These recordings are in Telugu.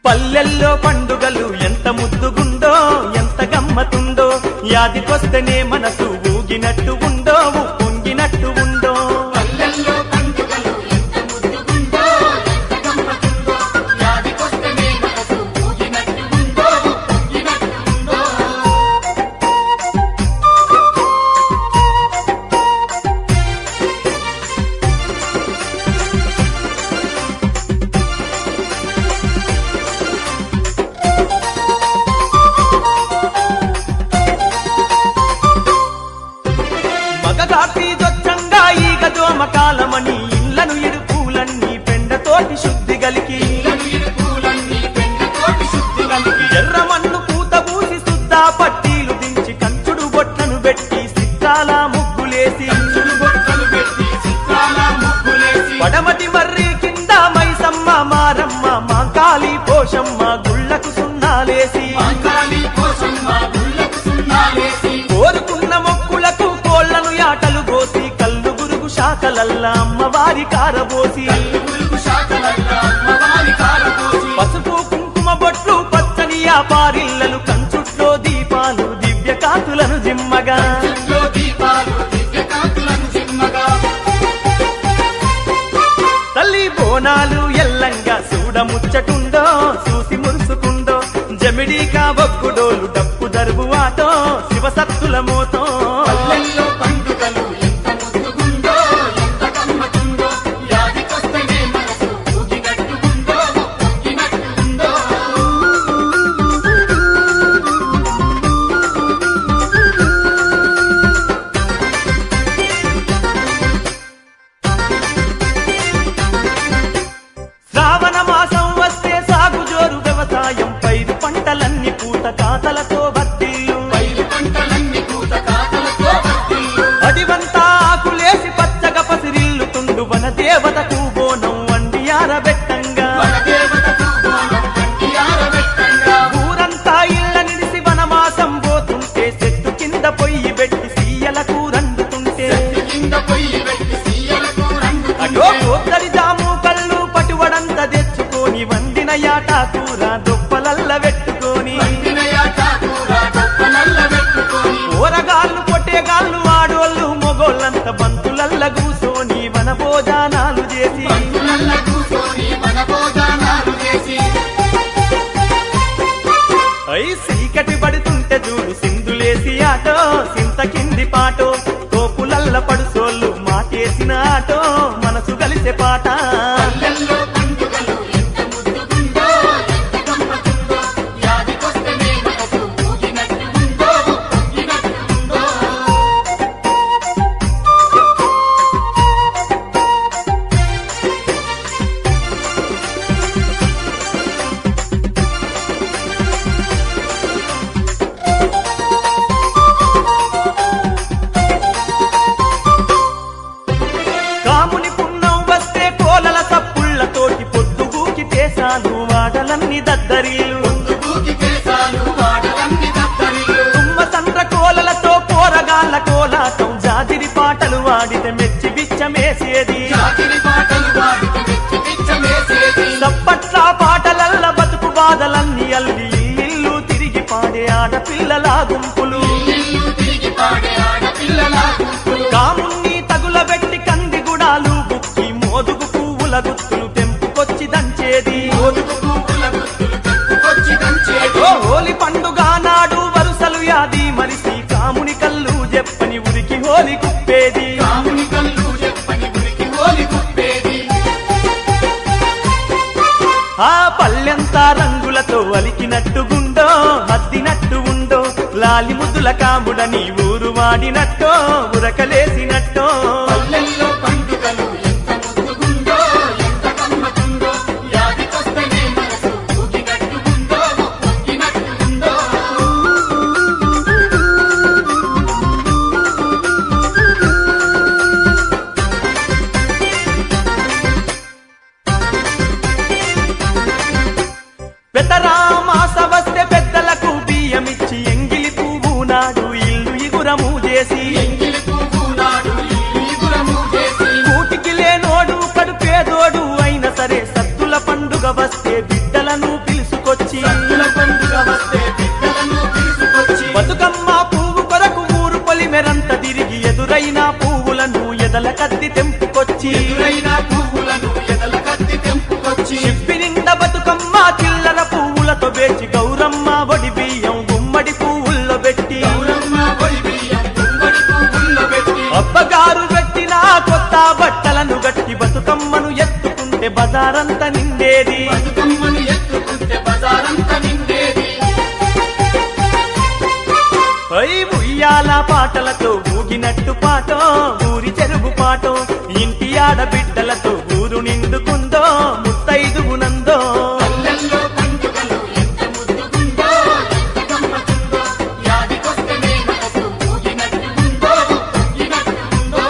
పల్లెల్లో పండుగలు ఎంత ముద్దుగుండో ఎంత గమ్మతుందో యాదికొస్తేనే మనసు ఊగినట్టు ఉందో పొంగినట్టు ఉందో పల్లెల్లో పండుగలు ఎంత ముద్దుగుండో ఎంత గమ్మతుందో యాదికొస్తేనే మనసు ఊగినట్టు ఉందో పొంగినట్టు ఉందో మగగాపీదొచ్చంగా ఈగ దోమకాలమని ఇళ్లను ఇరుపులన్నీ పెండతోటి శుద్ధి గలికి పూలన్నీ పెండతోటి శుద్ధి కలిగి ఎర్రమన్ను పూత పూసి సుద్దా పట్టీలు దించి కంచుడు బొట్లను పెట్టి సిక్కాల ముగ్గులేసి బొట్టలు పెట్టి చిత్రాల ముగ్గులేసి పడమటి మర్రి కింద మైసమ్మ మారమ్మ మాంకాళి పోషమ్మ గుళ్ళకు సున్నాలేసి మాంకాళి పోషమ్మ గుళ్ళకు సున్నాలేసి కోరుకున్న మొక్కులకు కోళ్లను యాటలు పోసి కల్లు గురుగు శాఖలల్లా అమ్మవారి కారబోసి పులుగు శాఖలల్లా అమ్మవారి కారపోసి పసుపు కుంకుమ బొట్లు పచ్చని పారిళ్లలు కంచుట్లో దీపాలు దివ్య కాంతులను జిమ్మగా చెట్లో దీపాలు దివ్యకాంతులను జిమ్మగా తల్లి బోనాలు ఎల్లంగా చూడముచ్చటుండో చూసి మురుసుకుండో జమిడీకా బొక్కుడోలు డప్పు దరువు ఆటో శివసత్తుల మోతో పల్లెల్లో పండుగలు ఎంత ముద్దుగుండో ఎంత గమ్మతుందో యాదికొస్తేనే మనసు ఊగినట్టు ఉందో పొంగినట్టు ఉందో శ్రావణ మాసం వస్తే సాగు జోరు వ్యవసాయం పైరు పంటలన్నీ పూత కాతలతో బద్దిల్లు పైరు పంటలన్నీ పూత కాతలతో వర్ధిల్లు అడివంతా ఆకులేసి పచ్చగా పసిరిల్లుతుండు వన దేవతకు బోనం వండి ఆరబెట్టంగా వనదేవతకు బోనం వంటి ఆరబెట్టంగా ఊరంతా ఇళ్ళ నిడిసి వనమాసం పోతుంటే చెట్టు కింద పొయ్యి పెట్టి సీయలకు రండుతుంటే కింద పొయ్యి పెట్టి సీయలకు అటో రంగుతుంటే కోత్తడి జాము కళ్ళు పటువడంత తెచ్చుకొని వండిన యాట కూర దొప్పలల్ల పెట్టుకొని వండినయాట కూర గొప్పనల్ల పెట్టుకొని ఊరగాళ్ళు పొట్టేగాళ్ళు ఆడోళ్ళు మొగోళ్ళంత బంతులల్ల కూసోని వన భోజనాలు చేసి బంతులల్ల కూసోని మన భోజనాలు చేసి సీకటి పడుతుంటే చూడు సింధులేసి ఆటో సింత కింది పాటో తోపులల్ల పడుసోళ్ళు మాటేసిన ఆటో మనసు కలిసే పాట పల్లెల్లో పండుగలు ఎంత ముద్దుగుండో ఎంత గమ్మతుందో యాదికొస్తేనే మనసు ఊగినట్టు ఉందో పొంగినట్టు ఉందో కాముని పున్నం వస్తే కోలల సప్పుళ్లతోటి పొద్దుగూకి దేశాలు వాడలన్నీ దద్దరీలు ఊగి కేశాలు వాడలన్నీ దద్దరిల్లు తుమ్మ సంద్ర కోలలతో పోరగాళ్ళ కోలాటం జాజిరి పాటలు వాడితే మెచ్చి బిచ్చమేసేది జాతిరి పాటలు వాడికి మెచ్చి పిచ్చమేసేది చప్పట్ల పాటలల్ల బతుకు బాధలన్నీ అల్లి ఇల్లు తిరిగి పాడే ఆడపిల్లల గుంపులు ఇల్లు తిరిగి పాడే ఆడపిల్లల గుంపులు కాముణ్ణి తగులబెట్టి కంది గుడాలు బుక్కి మోదుగు పువ్వుల గుత్తులు తెంపుకొచ్చి దంచేది ఓదుగు పువ్వుల గుత్తులు తెప్పుకొచ్చి దంచేది ఓ హోలీ పండుగ నాడు వరుసలు యాది మరిసి కాముని కళ్ళు చెప్పని ఉరికి హోలీ కుప్పేది రాముని కళ్ళు చెప్పని గురికి ఓలి కుప్పేది ఆ పల్లెంతా రంగులతో అలికినట్టుగుండో హద్దినట్టు ఉందో లాలి ముద్దుల కాముడని ఊరు వాడినట్టో ఉరకలేసినట్టో పల్లెల్లో పండుగలు ఎంత ముద్దుగుండో ఎంత గమ్మతుందో యాదికొస్తేనే మనసు ఊగినట్టు ఉందో పొంగినట్టు ఉందో పెద్దరామాస వస్తే పెద్దలకు బియ్యమిచ్చి ఎంగిలి పువ్వు నాడు ఇల్లు ఇగురము చేసి ఎంగిలి పువ్వు నాడు ఇల్లు పండుగ వస్తే బిడ్డలను తీసుకొచ్చి బతుకమ్మ పువ్వు కొరకు ఊరు పొలిమెరంత తిరిగి ఎదురైన పువ్వులను ఎదల కత్తి తెంపుకొచ్చి ఎదురైన పువ్వులను ఎదల కత్తి తెంపుకొచ్చి చిప్పి నిండా బతుకమ్మ చిల్లర పువ్వులతో వేచి గౌరమ్మ ఒడి బియ్యం గుమ్మడి పువ్వుల్లో పెట్టి గౌరమ్మ పొడి బియ్యం గుమ్మడి పువ్వుల్లో పెట్టి అబ్బగారు పెట్టిన కొత్త బట్టలను గట్టి బతుకమ్మను ఎత్తుకుంటే బజారంతా నిండేది బతుకమ్మను ఎత్తుకుంటే బజారంతా నిండేది ఉయ్యాల పాటలతో ఊగినట్టు పాటో ఊరి చెరుగు పాటో ఇంటి ఆడబిడ్డలతో ఊరు నిండుకుందో ముత్తైదుగునందో పల్లెల్లో పండుగలు ఎంత ముద్దుగుందో ఎంత గమ్మత్తుందో యాదికొస్తేనే మనసు ఊగినట్టుందో ఊగినట్టుందో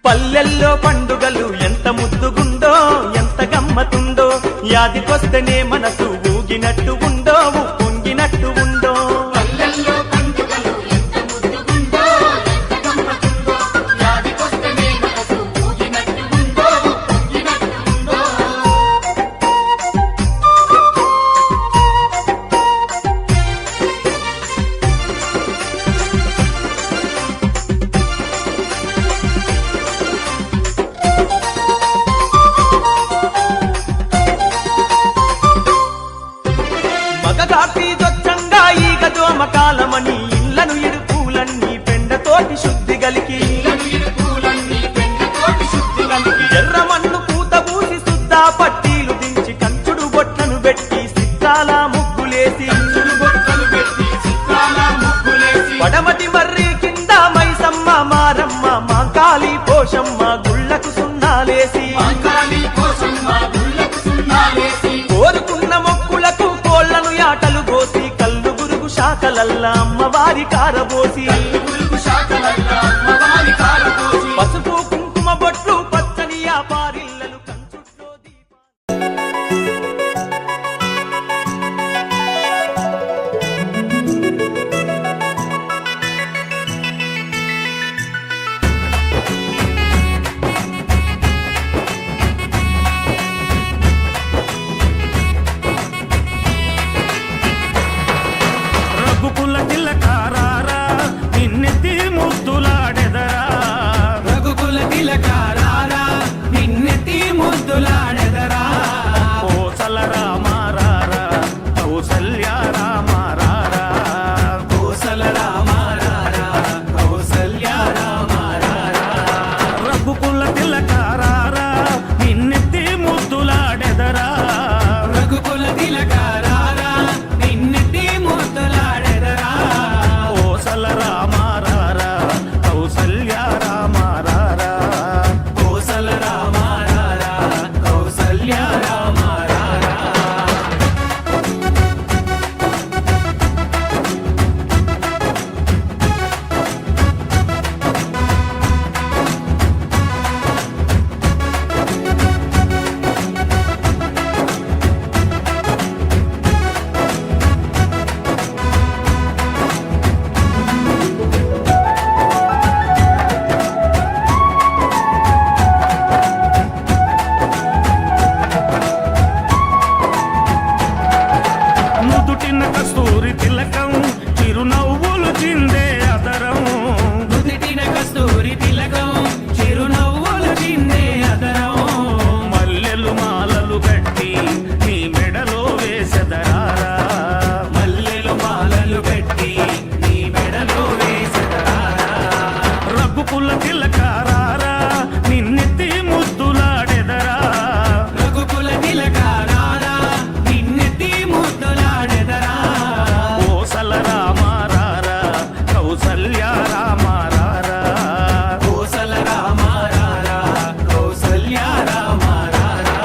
పల్లెల్లో పండుగలు ఎంత ముద్దుగుందో ఎంత గమ్మతుందో యాదికొస్తేనే మనసు ఊగినట్టు ఉందో పొంగినట్టు ఉందో పల్లెల్లో పండుగలు ఎంత ముద్దుగుందో ఎంత గమ్మత్తుందో యాదికొస్తేనే మనసు ఊగినట్టుందో ఊగినట్టుందో మగగాటి దొచ్చంగా ఈగ దోమకాలమని ఇళ్లను ఇరుపులన్నీ పెండతోటి శుద్ధి గలికి పూలన్నీ పెండతోటి శుద్ధి కలిగి ఎర్రమన్ను పూత పూసి సుద్దా పట్టీలు దించి కంచుడు బొట్లను పెట్టి సిత్రాల ముగ్గులేసి బొట్టలు పెట్టి చిత్రాల ముగ్గులేసి పడమటి మర్రి కింద మైసమ్మ మారమ్మ మాంకాళి పోషమ్మ గుళ్ళకు సున్నాలేసి అంకాలి కోసం మా గుళ్ళకు సున్నాలేసి కోరుకున్న మొక్కులకు కోళ్లను యాటలు కోసి కల్లు గురుగు శాఖలల్లా అమ్మవారి కారబోసి గురుగు శాఖలల్లా అమ్మవారి కారపోసి పసుపు కుంకుమ బొట్లు పచ్చని పారిల్లలు కంచుట్లో దీపాలు రఘుకుల తిలకారారా నిన్నెత్తి ముద్దులాడెదరా రఘుకుల తిలకారారా నిన్నెత్తి ముద్దులాడెదరా కోసల రామారారా కౌసల్య రామారారా కోసల రామారారా కౌసల్య రామారారా రఘుకుల తిలకారారా నిన్నెత్తి ముద్దులాడెదరా రఘుకుల తిలకారారా నిన్నెత్తి ముద్దులాడెదరా కోసల రామారారా కౌసల్య రామారారా కోసల రామారారా కౌసల్య రామారారా నుదుటిన కస్తూరి తిలకం చిరునవ్వులు చిందే అదరం నుదిటిన కస్తూరి తిలకం చిరునవ్వులు చిందే అదరం మల్లెలు మాలలు గట్టి నీ మెడలో వేసెదరారా మల్లెలు మాలలు కట్టి నీ మెడలో వేసెదరా రఘుకుల తిలకారారా నిన్నెత్తి ముద్దులాడెదరా రఘుకుల తిలకారారా నిన్నెత్తి ముద్దులాడెదరా కోసల రామారారా కౌసల్య రామారారా కోసల రామారారా కౌసల్య రామారారా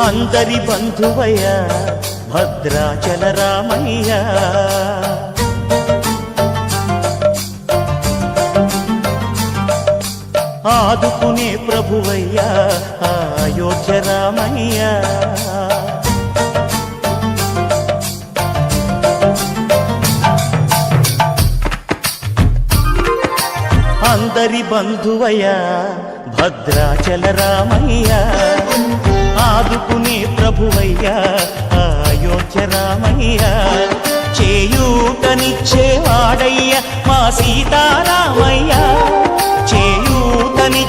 అందరి బంధువయ్య భద్రాచల రామయ్య ఆదుకునే ప్రభువయ్య అయోధ్య రామయ్య అందరి బంధువయ్య భద్రాచల రామయ్య ఆదుకునే ప్రభువయ్య అయోధ్య రామయ్య చేయూతనిచ్చేవాడయ్య మా సీతారామయ్య చేయూతనిచ్చేవాడయ్య